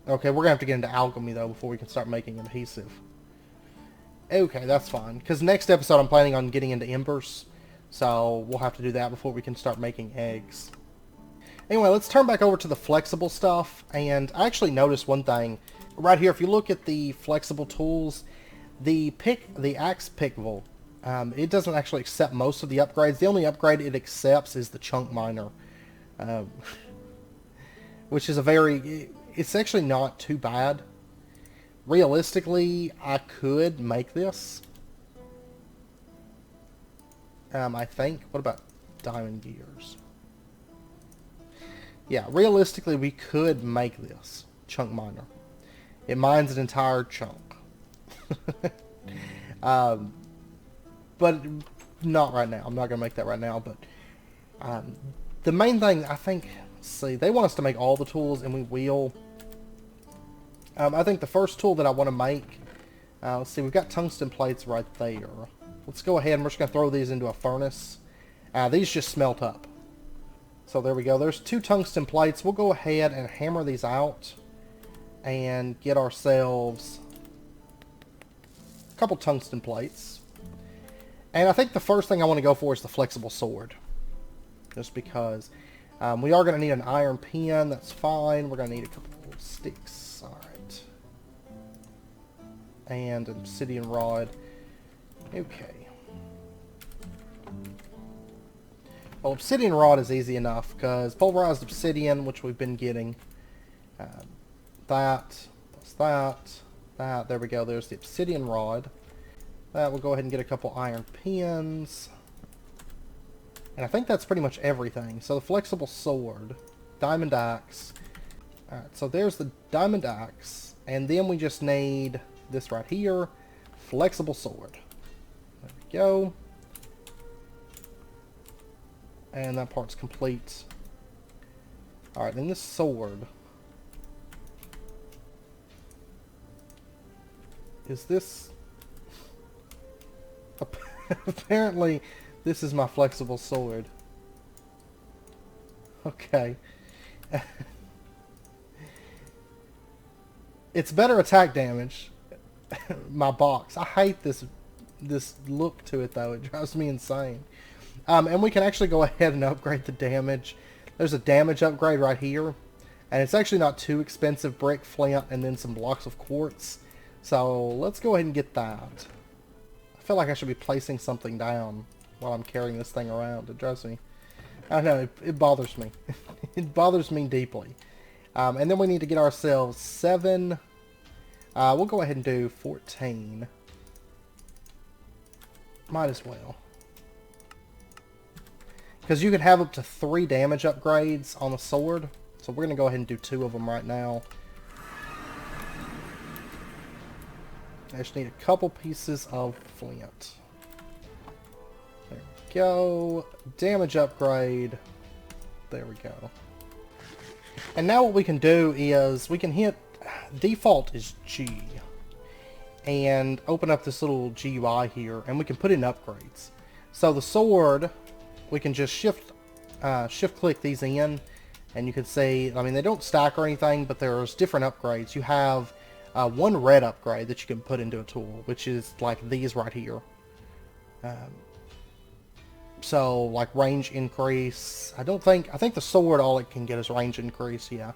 Okay, we're going to have to get into alchemy, though, before we can start making adhesive. Okay, that's fine. Because next episode I'm planning on getting into embers. So we'll have to do that before we can start making eggs. Anyway, let's turn back over to the flexible stuff. And I actually noticed one thing. Right here, if you look at the flexible tools, the axe pickle, it doesn't actually accept most of the upgrades. The only upgrade it accepts is the chunk miner. Which is a very... it's actually not too bad. Realistically, I could make this. I think. What about diamond gears? Yeah, realistically, we could make this chunk miner. It mines an entire chunk. But not right now. I'm not going to make that right now. But the main thing, I think... see, they want us to make all the tools, and we will. I think the first tool that I want to make... let's see, we've got tungsten plates right there. Let's go ahead and we're just going to throw these into a furnace. These just smelt up. So there we go. There's 2 tungsten plates. We'll go ahead and hammer these out and get ourselves a couple tungsten plates. And I think the first thing I want to go for is the flexible sword. Just because we are going to need an iron pin. That's fine. We're going to need a couple of sticks. Alright. And an obsidian rod. Okay. Well, obsidian rod is easy enough, because pulverized obsidian, which we've been getting, that, there we go, there's the obsidian rod. That, we'll go ahead and get a couple iron pins. And I think that's pretty much everything. So the flexible sword, diamond axe. Alright, so there's the diamond axe, and then we just need this right here, flexible sword. There we go. And that part's complete. Alright, then this sword. Is this... Apparently, this is my flexible sword. Okay. It's better attack damage. My box. I hate this look to it, though. It drives me insane. And we can actually go ahead and upgrade the damage. There's a damage upgrade right here. And it's actually not too expensive. Brick, flint, and then some blocks of quartz. So let's go ahead and get that. I feel like I should be placing something down while I'm carrying this thing around. It drives me... I don't know, it bothers me. It bothers me deeply. And then we need to get ourselves 7. We'll go ahead and do 14. Might as well. Because you can have up to 3 damage upgrades on the sword. So we're going to go ahead and do 2 of them right now. I just need a couple pieces of flint. There we go. Damage upgrade. There we go. And now what we can do is we can hit... Default is G. And open up this little GUI here. And we can put in upgrades. So the sword... We can just shift click these in, and you can see, I mean, they don't stack or anything, but there's different upgrades. You have one red upgrade that you can put into a tool, which is like these right here. So like range increase. I think the sword, all it can get is range increase, yeah.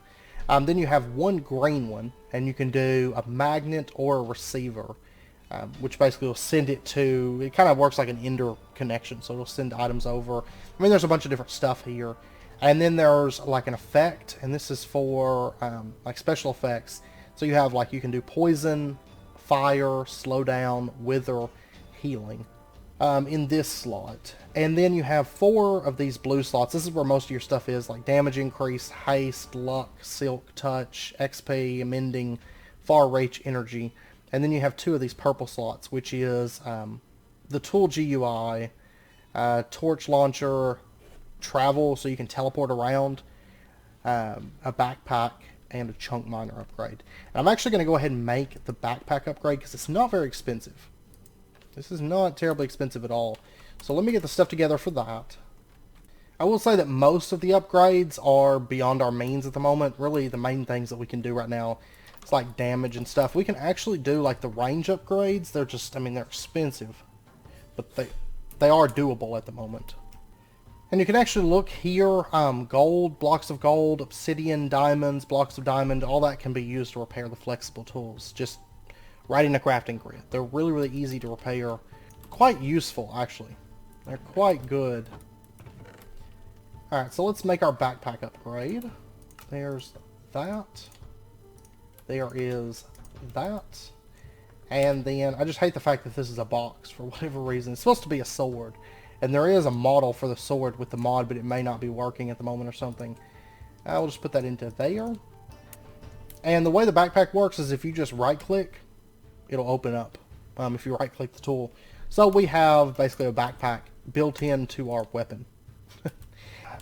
Then you have one green one, and you can do a magnet or a receiver. Which basically will send it to... It kind of works like an Ender connection, so it'll send items over. I mean, there's a bunch of different stuff here. And then there's like an effect, and this is for like special effects. So you have like, you can do poison, fire, slow down, wither, healing in this slot. And then you have 4 of these blue slots. This is where most of your stuff is, like damage increase, haste, luck, silk, touch, XP, amending, far reach, energy. And then you have 2 of these purple slots, which is the tool GUI, torch launcher, travel, so you can teleport around, a backpack, and a chunk miner upgrade. And I'm actually going to go ahead and make the backpack upgrade because it's not very expensive. This is not terribly expensive at all. So let me get the stuff together for that. I will say that most of the upgrades are beyond our means at the moment. Really, the main things that we can do right now, it's like damage and stuff. We can actually do like the range upgrades. They're just, I mean, they're expensive, but they are doable at the moment. And you can actually look here, gold, blocks of gold, obsidian, diamonds, blocks of diamond, all that can be used to repair the flexible tools. Just right in a crafting grid. They're really, really easy to repair. Quite useful, actually. They're quite good. Alright, so let's make our backpack upgrade. There's that. There is that. And then, I just hate the fact that this is a box for whatever reason. It's supposed to be a sword. And there is a model for the sword with the mod, but it may not be working at the moment or something. I'll just put that into there. And the way the backpack works is if you just right-click, it'll open up. If you right-click the tool. So we have basically a backpack built into our weapon.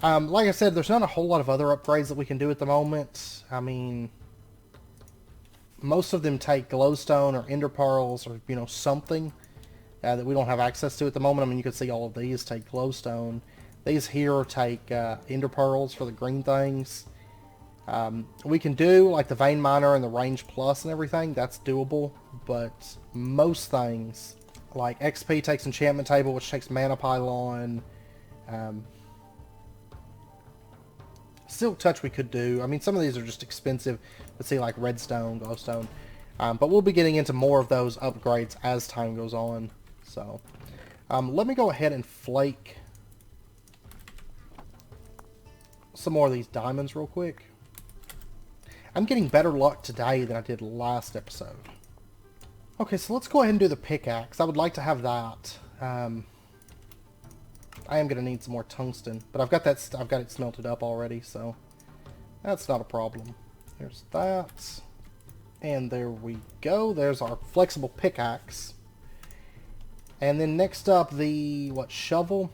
Like I said, there's not a whole lot of other upgrades that we can do at the moment. I mean, most of them take glowstone or ender pearls or, you know, something that we don't have access to at the moment. I mean, you can see all of these take glowstone. These here take ender pearls for the green things. We can do like the vein miner and the range plus and everything. That's doable, but most things like XP takes enchantment table, which takes mana pylon. Silk touch we could do. I mean, some of these are just expensive. Let's see, like redstone, glowstone. But we'll be getting into more of those upgrades as time goes on. So let me go ahead and flake some more of these diamonds real quick. I'm getting better luck today than I did last episode. Okay, so let's go ahead and do the pickaxe. I would like to have that. I am going to need some more tungsten, but I've got that. I've got it smelted up already, so that's not a problem. There's that, and there we go. There's our flexible pickaxe, and then next up the shovel.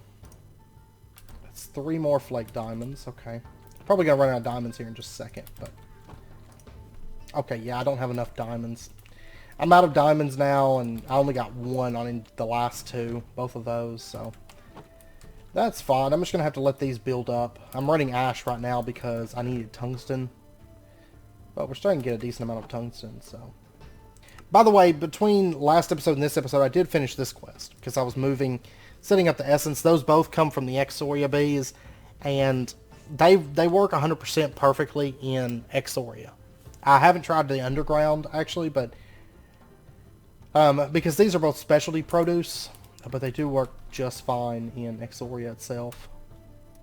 That's 3 more flake diamonds. Okay, probably gonna run out of diamonds here in just a second, but okay, yeah, I don't have enough diamonds. I'm out of diamonds now, and I only got 1 on the last 2, both of those, so that's fine. I'm just going to have to let these build up. I'm running ash right now because I needed tungsten. But we're starting to get a decent amount of tungsten, so. By the way, between last episode and this episode, I did finish this quest. Because I was setting up the essence. Those both come from the Exoria bees. And they work 100% perfectly in Exoria. I haven't tried the underground, actually, but because these are both specialty produce. But they do work just fine in Exoria itself.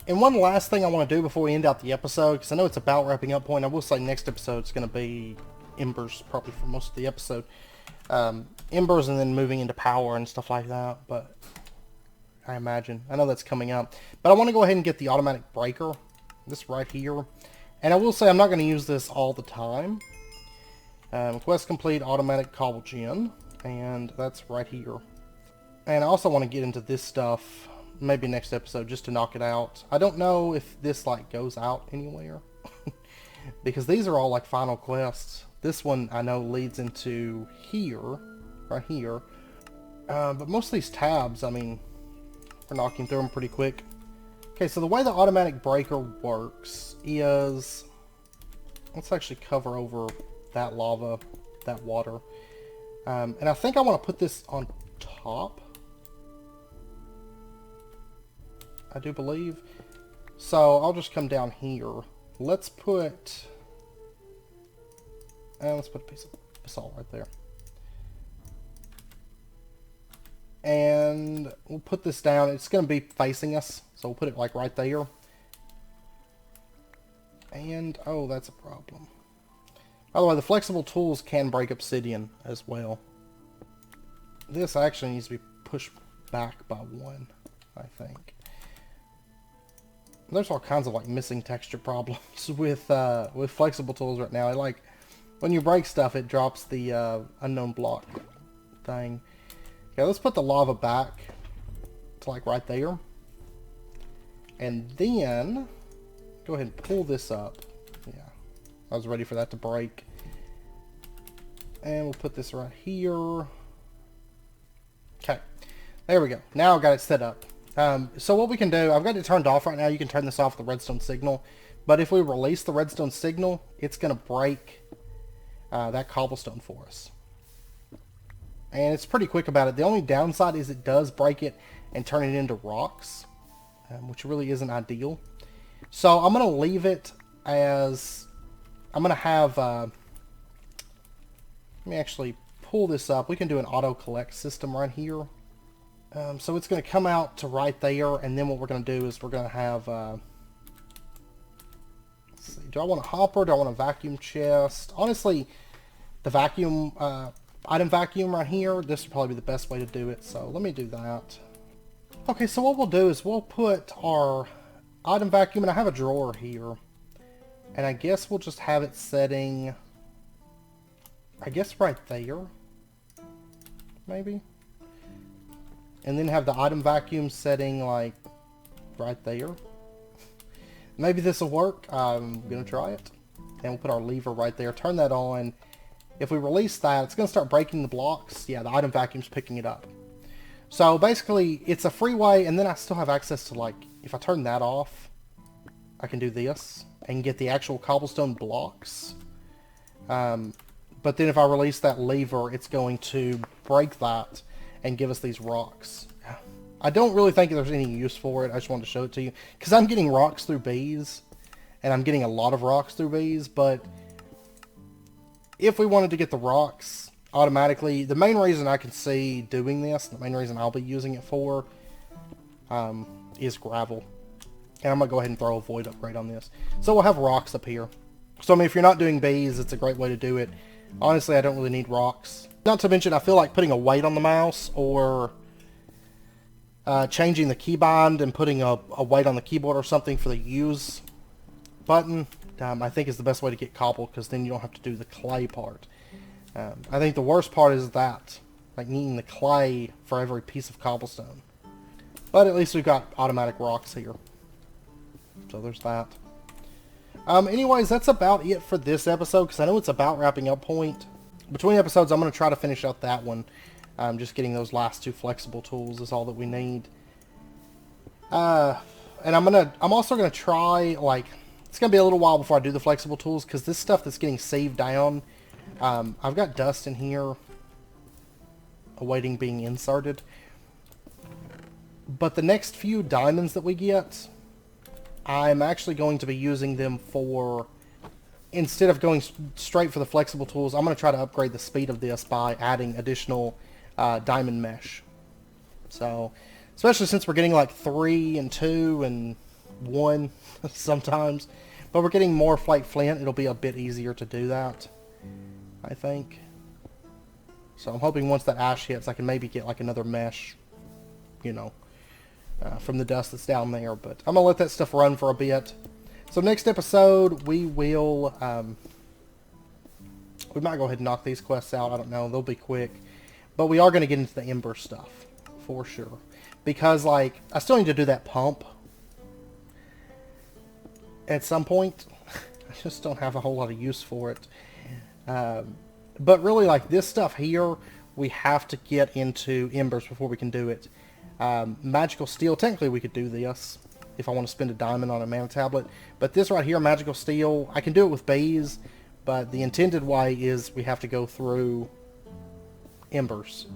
And one last thing I want to do before we end out the episode, because I know it's about wrapping up point. I will say next episode is going to be embers, probably for most of the episode. Embers and then moving into power and stuff like that. But I know that's coming up. But I want to go ahead and get the automatic breaker. This right here. And I will say I'm not going to use this all the time. Quest complete, automatic cobble gen. And that's right here. And I also want to get into this stuff, maybe next episode, just to knock it out. I don't know if this, like, goes out anywhere. Because these are all, like, final quests. This one, I know, leads into here, right here. But most of these tabs, I mean, we're knocking through them pretty quick. Okay, so the way the automatic breaker works is... Let's actually cover over that lava, that water. And I think I want to put this on top. I do believe. So I'll just come down here. Let's put a piece of basalt right there. And we'll put this down. It's going to be facing us. So we'll put it like right there. And, oh, that's a problem. By the way, the flexible tools can break obsidian as well. This actually needs to be pushed back by 1, I think. There's all kinds of like missing texture problems with flexible tools right now. Like when you break stuff, it drops the unknown block thing. Okay, let's put the lava back to like right there, and then go ahead and pull this up. Yeah, I was ready for that to break, and we'll put this right here. Okay, there we go. Now I've got it set up. So what we can do, I've got it turned off right now. You can turn this off with the redstone signal. But if we release the redstone signal, it's going to break that cobblestone for us. And it's pretty quick about it. The only downside is it does break it and turn it into rocks, which really isn't ideal. So I'm going to leave it as... I'm going to have... let me actually pull this up. We can do an auto-collect system right here. So it's going to come out to right there, and then what we're going to do is we're going to have, let's see, do I want a hopper, do I want a vacuum chest? Honestly, the vacuum, item vacuum right here, this would probably be the best way to do it, so let me do that. Okay, so what we'll do is we'll put our item vacuum, and I have a drawer here, and I guess we'll just have it setting, I guess right there, maybe? And then have the item vacuum setting like right there. Maybe this will work. I'm going to try it. And we'll put our lever right there. Turn that on. If we release that, it's going to start breaking the blocks. Yeah, the item vacuum's picking it up. So basically, it's a free way, and then I still have access to like if I turn that off, I can do this and get the actual cobblestone blocks. But then if I release that lever, it's going to break that and give us these rocks. I don't really think there's any use for it. I just wanted to show it to you. Because I'm getting rocks through bees. And I'm getting a lot of rocks through bees. But if we wanted to get the rocks automatically, the main reason I can see doing this, the main reason I'll be using it for, is gravel. And I'm going to go ahead and throw a void upgrade on this. So we'll have rocks up here. So I mean, if you're not doing bees, it's a great way to do it. Honestly, I don't really need rocks. Not to mention, I feel like putting a weight on the mouse or changing the keybind and putting a weight on the keyboard or something for the use button, I think is the best way to get cobble, because then you don't have to do the clay part. I think the worst part is that, like needing the clay for every piece of cobblestone. But at least we've got automatic rocks here. So there's that. Anyways, that's about it for this episode, because I know it's about wrapping up point. Between episodes, I'm going to try to finish out that one. Just getting those last 2 flexible tools is all that we need. And I'm also going to try, like, it's going to be a little while before I do the flexible tools, because this stuff that's getting sieved down, I've got dust in here awaiting being inserted. But the next few diamonds that we get, I'm actually going to be using them for, instead of going straight for the flexible tools, I'm going to try to upgrade the speed of this by adding additional diamond mesh. So, especially since we're getting like 3 and 2 and 1 sometimes, but we're getting more flake flint, it'll be a bit easier to do that, I think. So I'm hoping once that ash hits, I can maybe get like another mesh, you know, from the dust that's down there. But I'm going to let that stuff run for a bit. So next episode, we will, we might go ahead and knock these quests out. I don't know. They'll be quick. But we are going to get into the ember stuff, for sure. Because, like, I still need to do that pump at some point. I just don't have a whole lot of use for it. But really, like, this stuff here, we have to get into embers before we can do it. Magical steel, technically we could do this if I want to spend a diamond on a mana tablet. But this right here, magical steel, I can do it with bees, but the intended way is we have to go through embers.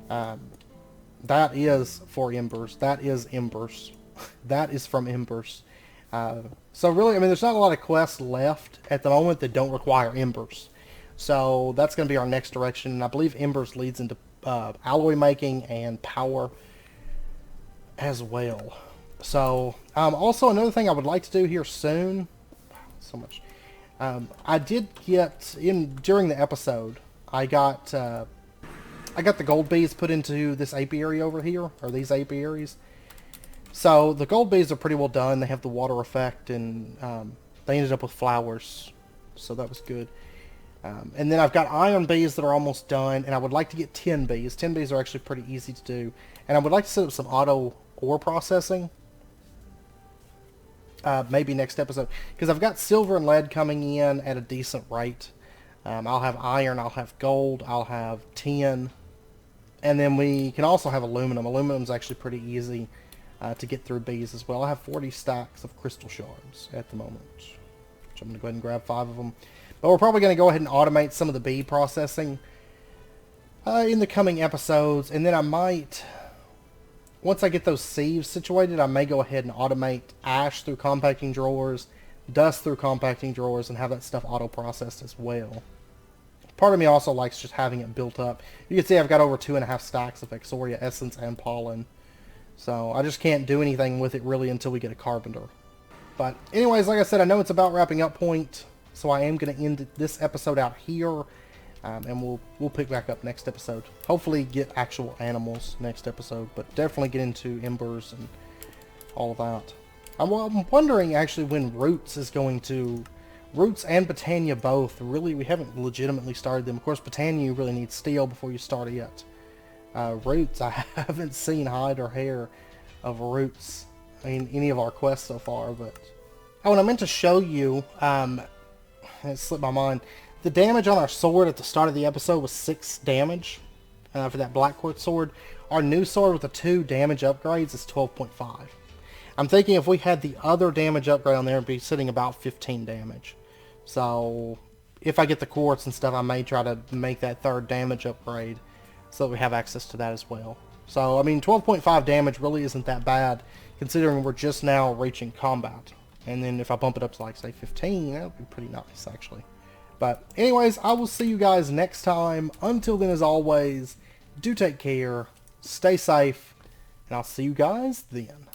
That is for embers. That is embers. That is from embers. So really, I mean, there's not a lot of quests left at the moment that don't require embers. So that's going to be our next direction. And I believe embers leads into alloy making and power as well. So also another thing I would like to do here soon, so much, I did get in during the episode, I got the gold bees put into this apiary over here, or these apiaries. So the gold bees are pretty well done. They have the water effect, and they ended up with flowers, so that was good. And then I've got iron bees that are almost done, and I would like to get 10 bees. 10 bees are actually pretty easy to do. And I would like to set up some auto ore processing. Maybe next episode. Because I've got silver and lead coming in at a decent rate. I'll have iron, I'll have gold, I'll have tin. And then we can also have aluminum. Aluminum's actually pretty easy to get through bees as well. I have 40 stacks of crystal shards at the moment. Which I'm going to go ahead and grab 5 of them. But we're probably going to go ahead and automate some of the bee processing in the coming episodes. And then I might, once I get those sieves situated, I may go ahead and automate ash through compacting drawers, dust through compacting drawers, and have that stuff auto-processed as well. Part of me also likes just having it built up. You can see I've got over 2.5 stacks of Exoria essence and pollen. So I just can't do anything with it really until we get a carpenter. But anyways, like I said, I know it's about wrapping up point. So I am going to end this episode out here, and we'll pick back up next episode. Hopefully get actual animals next episode, but definitely get into embers and all of that. I'm wondering actually when Roots is going to... Roots and Botania both, really, we haven't legitimately started them. Of course, Botania you really need steel before you start it. Roots, I haven't seen hide or hair of Roots in any of our quests so far, but... Oh, and I meant to show you... it slipped my mind. The damage on our sword at the start of the episode was 6 damage for that black quartz sword. Our new sword with the 2 damage upgrades is 12.5. I'm thinking if we had the other damage upgrade on there, it'd be sitting about 15 damage. So if I get the quartz and stuff, I may try to make that third damage upgrade so that we have access to that as well. So, I mean, 12.5 damage really isn't that bad, considering we're just now reaching combat. And then if I bump it up to, like, say, 15, that would be pretty nice, actually. But anyways, I will see you guys next time. Until then, as always, do take care, stay safe, and I'll see you guys then.